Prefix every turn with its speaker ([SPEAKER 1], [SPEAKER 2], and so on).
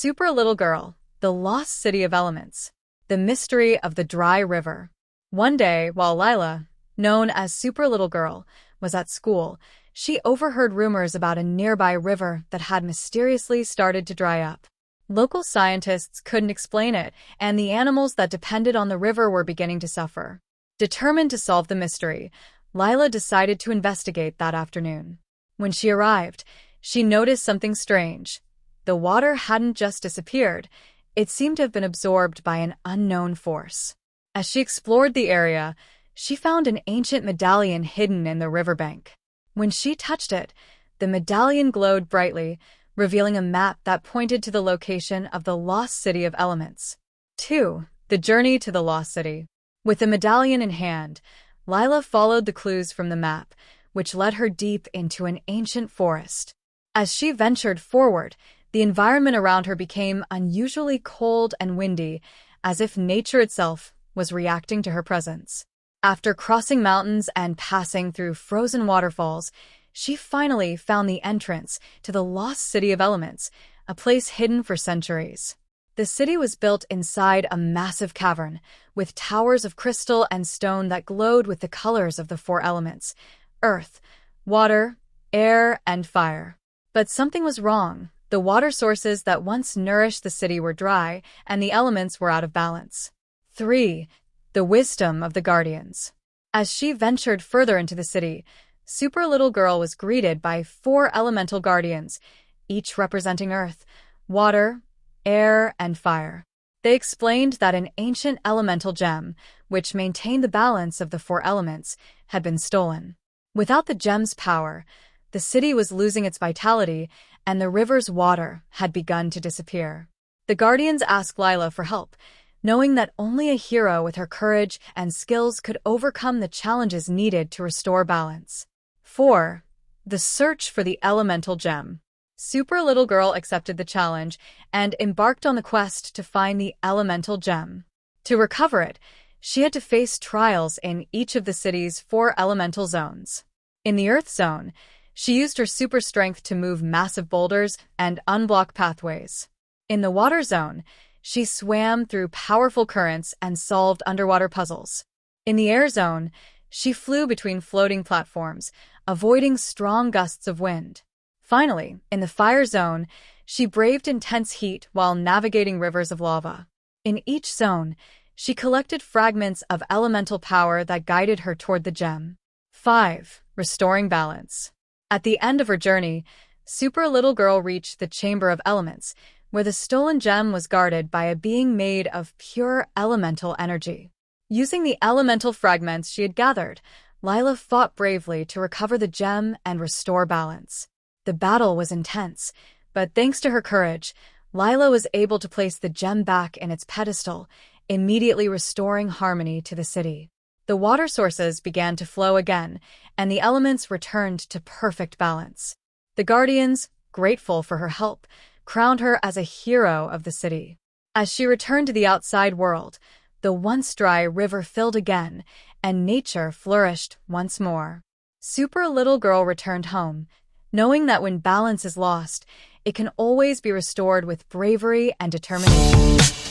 [SPEAKER 1] Super Little Girl, The Lost City of Elements, The Mystery of the Dry River. One day, while Lila, known as Super Little Girl, was at school, she overheard rumors about a nearby river that had mysteriously started to dry up. Local scientists couldn't explain it, and the animals that depended on the river were beginning to suffer. Determined to solve the mystery, Lila decided to investigate that afternoon. When she arrived, she noticed something strange. The water hadn't just disappeared, it seemed to have been absorbed by an unknown force. As she explored the area, she found an ancient medallion hidden in the riverbank. When she touched it, the medallion glowed brightly, revealing a map that pointed to the location of the Lost City of Elements. 2. The Journey to the Lost City. With the medallion in hand, Lila followed the clues from the map, which led her deep into an ancient forest. As she ventured forward, the environment around her became unusually cold and windy, as if nature itself was reacting to her presence. After crossing mountains and passing through frozen waterfalls, she finally found the entrance to the Lost City of Elements, a place hidden for centuries. The city was built inside a massive cavern, with towers of crystal and stone that glowed with the colors of the four elements: earth, water, air, and fire. But something was wrong. The water sources that once nourished the city were dry, and the elements were out of balance. 3. The Wisdom of the Guardians. As she ventured further into the city, Super Little Girl was greeted by 4 elemental guardians, each representing earth, water, air, and fire. They explained that an ancient elemental gem, which maintained the balance of the 4 elements, had been stolen. Without the gem's power, the city was losing its vitality, and the river's water had begun to disappear. The guardians asked Lila for help, knowing that only a hero with her courage and skills could overcome the challenges needed to restore balance. 4. The Search for the Elemental Gem. Super Little Girl accepted the challenge and embarked on the quest to find the elemental gem. To recover it, she had to face trials in each of the city's 4 elemental zones. In the Earth Zone, she used her super strength to move massive boulders and unblock pathways. In the Water Zone, she swam through powerful currents and solved underwater puzzles. In the Air Zone, she flew between floating platforms, avoiding strong gusts of wind. Finally, in the Fire Zone, she braved intense heat while navigating rivers of lava. In each zone, she collected fragments of elemental power that guided her toward the gem. 5. Restoring Balance. At the end of her journey, Super Little Girl reached the Chamber of Elements, where the stolen gem was guarded by a being made of pure elemental energy. Using the elemental fragments she had gathered, Lila fought bravely to recover the gem and restore balance. The battle was intense, but thanks to her courage, Lila was able to place the gem back in its pedestal, immediately restoring harmony to the city. The water sources began to flow again, and the elements returned to perfect balance. The guardians, grateful for her help, crowned her as a hero of the city. As she returned to the outside world, the once dry river filled again, and nature flourished once more. Super Little Girl returned home, knowing that when balance is lost, it can always be restored with bravery and determination.